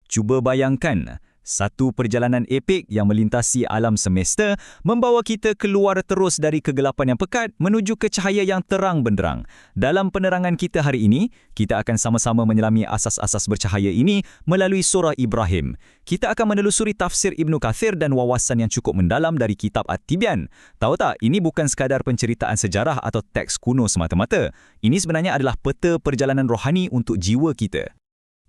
Cuba bayangkan, satu perjalanan epik yang melintasi alam semesta membawa kita keluar terus dari kegelapan yang pekat menuju ke cahaya yang terang benderang. Dalam penerangan kita hari ini, kita akan sama-sama menyelami asas-asas bercahaya ini melalui surah Ibrahim. Kita akan menelusuri tafsir Ibnu Kathir dan wawasan yang cukup mendalam dari kitab At-Tibyan. Tahu tak, ini bukan sekadar penceritaan sejarah atau teks kuno semata-mata. Ini sebenarnya adalah peta perjalanan rohani untuk jiwa kita.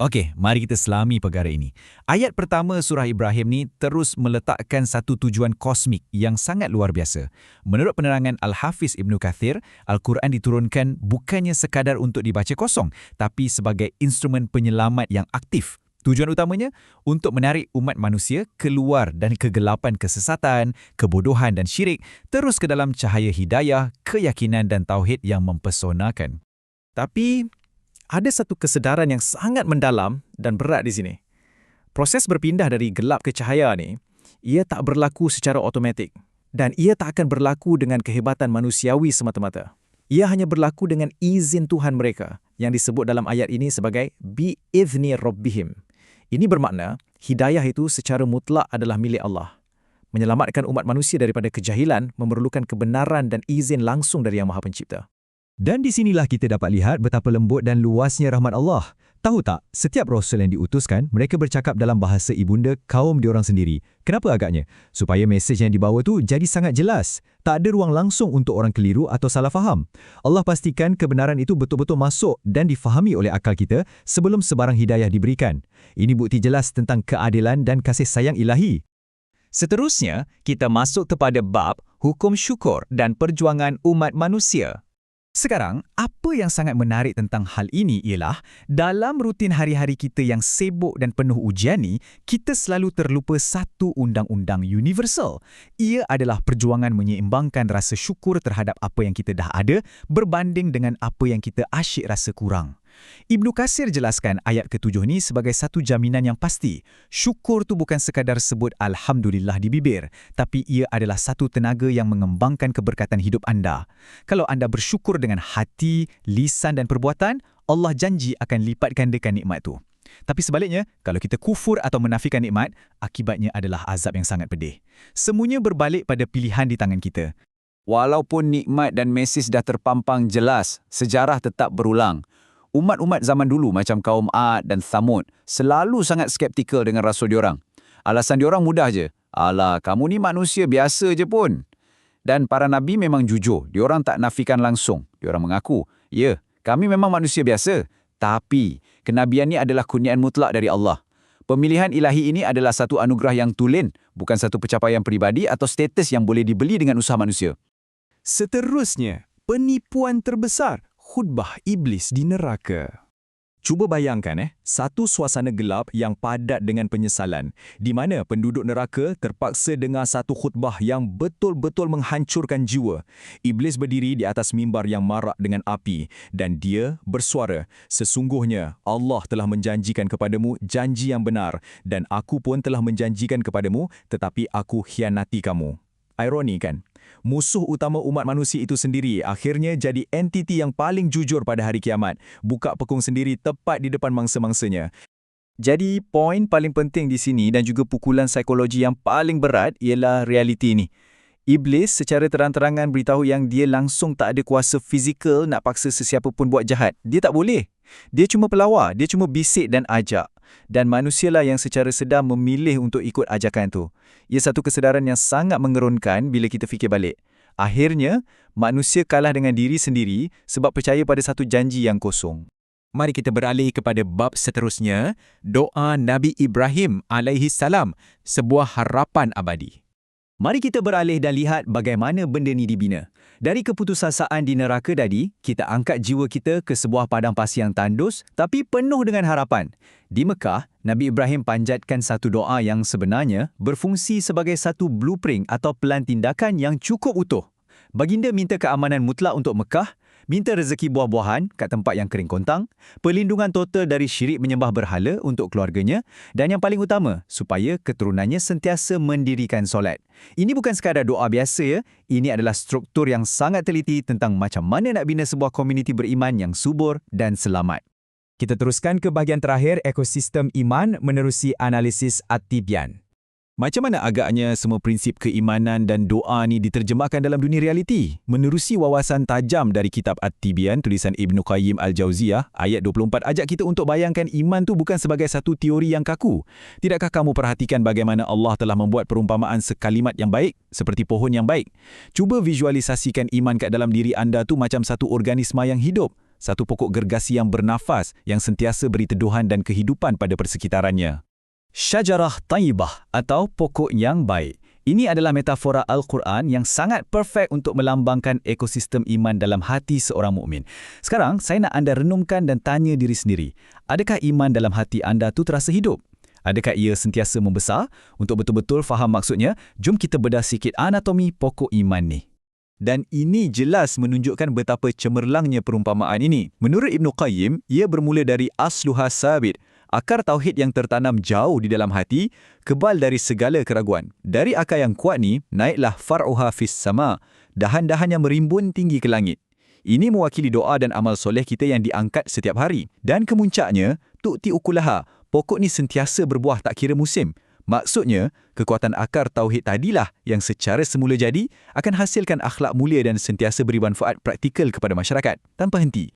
Okey, mari kita selami perkara ini. Ayat pertama surah Ibrahim ni terus meletakkan satu tujuan kosmik yang sangat luar biasa. Menurut penerangan Al-Hafiz Ibnu Kathir, Al-Quran diturunkan bukannya sekadar untuk dibaca kosong, tapi sebagai instrumen penyelamat yang aktif. Tujuan utamanya untuk menarik umat manusia keluar dari kegelapan kesesatan, kebodohan dan syirik, terus ke dalam cahaya hidayah, keyakinan dan tauhid yang mempesonakan. Tapi ada satu kesedaran yang sangat mendalam dan berat di sini. Proses berpindah dari gelap ke cahaya ni, ia tak berlaku secara automatik dan ia tak akan berlaku dengan kehebatan manusiawi semata-mata. Ia hanya berlaku dengan izin Tuhan mereka yang disebut dalam ayat ini sebagai bi'izni rabbihim. Ini bermakna hidayah itu secara mutlak adalah milik Allah. Menyelamatkan umat manusia daripada kejahilan memerlukan kebenaran dan izin langsung dari Yang Maha Pencipta. Dan di sinilah kita dapat lihat betapa lembut dan luasnya rahmat Allah. Tahu tak, setiap Rasul yang diutuskan, mereka bercakap dalam bahasa ibunda kaum diorang sendiri. Kenapa agaknya? Supaya mesej yang dibawa tu jadi sangat jelas. Tak ada ruang langsung untuk orang keliru atau salah faham. Allah pastikan kebenaran itu betul-betul masuk dan difahami oleh akal kita sebelum sebarang hidayah diberikan. Ini bukti jelas tentang keadilan dan kasih sayang ilahi. Seterusnya, kita masuk kepada bab hukum syukur dan perjuangan umat manusia. Sekarang, apa yang sangat menarik tentang hal ini ialah dalam rutin hari-hari kita yang sibuk dan penuh ujian ni, kita selalu terlupa satu undang-undang universal. Ia adalah perjuangan menyeimbangkan rasa syukur terhadap apa yang kita dah ada berbanding dengan apa yang kita asyik rasa kurang. Ibnu Katsir jelaskan ayat ke-7 ni sebagai satu jaminan yang pasti. Syukur tu bukan sekadar sebut Alhamdulillah di bibir, tapi ia adalah satu tenaga yang mengembangkan keberkatan hidup anda. Kalau anda bersyukur dengan hati, lisan dan perbuatan, Allah janji akan lipat gandakan nikmat tu. Tapi sebaliknya, kalau kita kufur atau menafikan nikmat, akibatnya adalah azab yang sangat pedih. Semuanya berbalik pada pilihan di tangan kita. Walaupun nikmat dan mesej dah terpampang jelas, sejarah tetap berulang. Umat-umat zaman dulu macam kaum Ad dan Thamud selalu sangat skeptikal dengan rasul diorang. Alasan diorang mudah je. Alah, kamu ni manusia biasa je pun. Dan para nabi memang jujur. Diorang tak nafikan langsung. Diorang mengaku, ya, kami memang manusia biasa. Tapi, kenabian ni adalah kurniaan mutlak dari Allah. Pemilihan ilahi ini adalah satu anugerah yang tulen, bukan satu pencapaian peribadi atau status yang boleh dibeli dengan usaha manusia. Seterusnya, penipuan terbesar. Khutbah iblis di neraka. Cuba bayangkan satu suasana gelap yang padat dengan penyesalan, di mana penduduk neraka terpaksa dengar satu khutbah yang betul-betul menghancurkan jiwa. Iblis berdiri di atas mimbar yang marak dengan api dan dia bersuara, "Sesungguhnya Allah telah menjanjikan kepadamu janji yang benar dan aku pun telah menjanjikan kepadamu tetapi aku khianati kamu." Ironi kan? Musuh utama umat manusia itu sendiri akhirnya jadi entiti yang paling jujur pada hari kiamat, buka pekung sendiri tepat di depan mangsa-mangsanya. Jadi, poin paling penting di sini dan juga pukulan psikologi yang paling berat ialah realiti ini. Iblis secara terang-terangan beritahu yang dia langsung tak ada kuasa fizikal nak paksa sesiapa pun buat jahat. Dia tak boleh. Dia cuma pelawar, dia cuma bisik dan ajak. Dan manusialah yang secara sedar memilih untuk ikut ajakan tu. Ia satu kesedaran yang sangat mengerunkan bila kita fikir balik. Akhirnya, manusia kalah dengan diri sendiri sebab percaya pada satu janji yang kosong. Mari kita beralih kepada bab seterusnya, doa Nabi Ibrahim alaihissalam, sebuah harapan abadi. Mari kita beralih dan lihat bagaimana benda ni dibina. Dari keputusasaan di neraka tadi, kita angkat jiwa kita ke sebuah padang pasir yang tandus tapi penuh dengan harapan. Di Mekah, Nabi Ibrahim panjatkan satu doa yang sebenarnya berfungsi sebagai satu blueprint atau pelan tindakan yang cukup utuh. Baginda minta keamanan mutlak untuk Mekah, minta rezeki buah-buahan kat tempat yang kering kontang, perlindungan total dari syirik menyembah berhala untuk keluarganya, dan yang paling utama, supaya keturunannya sentiasa mendirikan solat. Ini bukan sekadar doa biasa ya, ini adalah struktur yang sangat teliti tentang macam mana nak bina sebuah komuniti beriman yang subur dan selamat. Kita teruskan ke bahagian terakhir ekosistem iman menerusi analisis At-Tibyan. Macam mana agaknya semua prinsip keimanan dan doa ni diterjemahkan dalam dunia realiti? Menerusi wawasan tajam dari kitab At-Tibyan, tulisan Ibnu Qayyim Al-Jauziyah, ayat 24 ajak kita untuk bayangkan iman tu bukan sebagai satu teori yang kaku. Tidakkah kamu perhatikan bagaimana Allah telah membuat perumpamaan sekalimat yang baik, seperti pohon yang baik? Cuba visualisasikan iman kat dalam diri anda tu macam satu organisma yang hidup, satu pokok gergasi yang bernafas, yang sentiasa beri teduhan dan kehidupan pada persekitarannya. Syajarah Taibah atau pokok yang baik. Ini adalah metafora Al-Quran yang sangat perfect untuk melambangkan ekosistem iman dalam hati seorang mukmin. Sekarang, saya nak anda renungkan dan tanya diri sendiri. Adakah iman dalam hati anda tu terasa hidup? Adakah ia sentiasa membesar? Untuk betul-betul faham maksudnya, jom kita bedah sikit anatomi pokok iman ni. Dan ini jelas menunjukkan betapa cemerlangnya perumpamaan ini. Menurut Ibnu Qayyim, ia bermula dari asluha sabit, akar tauhid yang tertanam jauh di dalam hati, kebal dari segala keraguan. Dari akar yang kuat ni, naiklah far'uha fis sama, dahan-dahan yang merimbun tinggi ke langit. Ini mewakili doa dan amal soleh kita yang diangkat setiap hari. Dan kemuncaknya, tu'ti ukulaha, pokok ni sentiasa berbuah tak kira musim. Maksudnya, kekuatan akar tauhid tadilah yang secara semula jadi akan hasilkan akhlak mulia dan sentiasa beri manfaat praktikal kepada masyarakat, tanpa henti.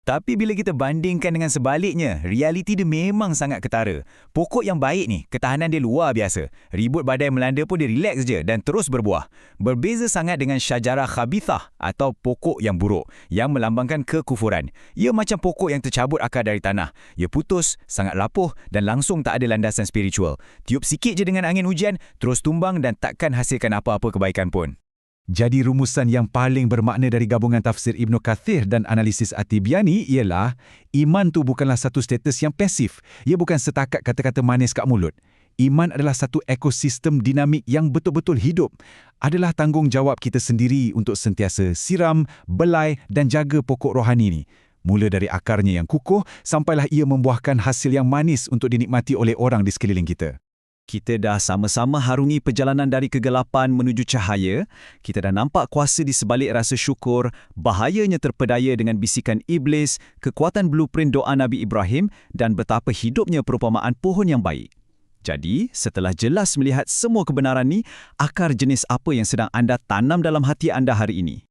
Tapi bila kita bandingkan dengan sebaliknya, realiti dia memang sangat ketara. Pokok yang baik ni, ketahanan dia luar biasa. Ribut badai melanda pun dia relax je dan terus berbuah. Berbeza sangat dengan syajarah khabithah atau pokok yang buruk, yang melambangkan kekufuran. Ia macam pokok yang tercabut akar dari tanah. Ia putus, sangat lapuh dan langsung tak ada landasan spiritual. Tiup sikit je dengan angin hujan, terus tumbang dan takkan hasilkan apa-apa kebaikan pun. Jadi rumusan yang paling bermakna dari gabungan tafsir Ibnu Kathir dan analisis At-Tibyan ialah iman tu bukanlah satu status yang pasif. Ia bukan setakat kata-kata manis kat mulut. Iman adalah satu ekosistem dinamik yang betul-betul hidup. Adalah tanggungjawab kita sendiri untuk sentiasa siram, belai dan jaga pokok rohani ni. Mula dari akarnya yang kukuh sampailah ia membuahkan hasil yang manis untuk dinikmati oleh orang di sekeliling kita. Kita dah sama-sama harungi perjalanan dari kegelapan menuju cahaya. Kita dah nampak kuasa di sebalik rasa syukur, bahayanya terpedaya dengan bisikan iblis, kekuatan blueprint doa Nabi Ibrahim dan betapa hidupnya perumpamaan pohon yang baik. Jadi, setelah jelas melihat semua kebenaran ni, akar jenis apa yang sedang anda tanam dalam hati anda hari ini?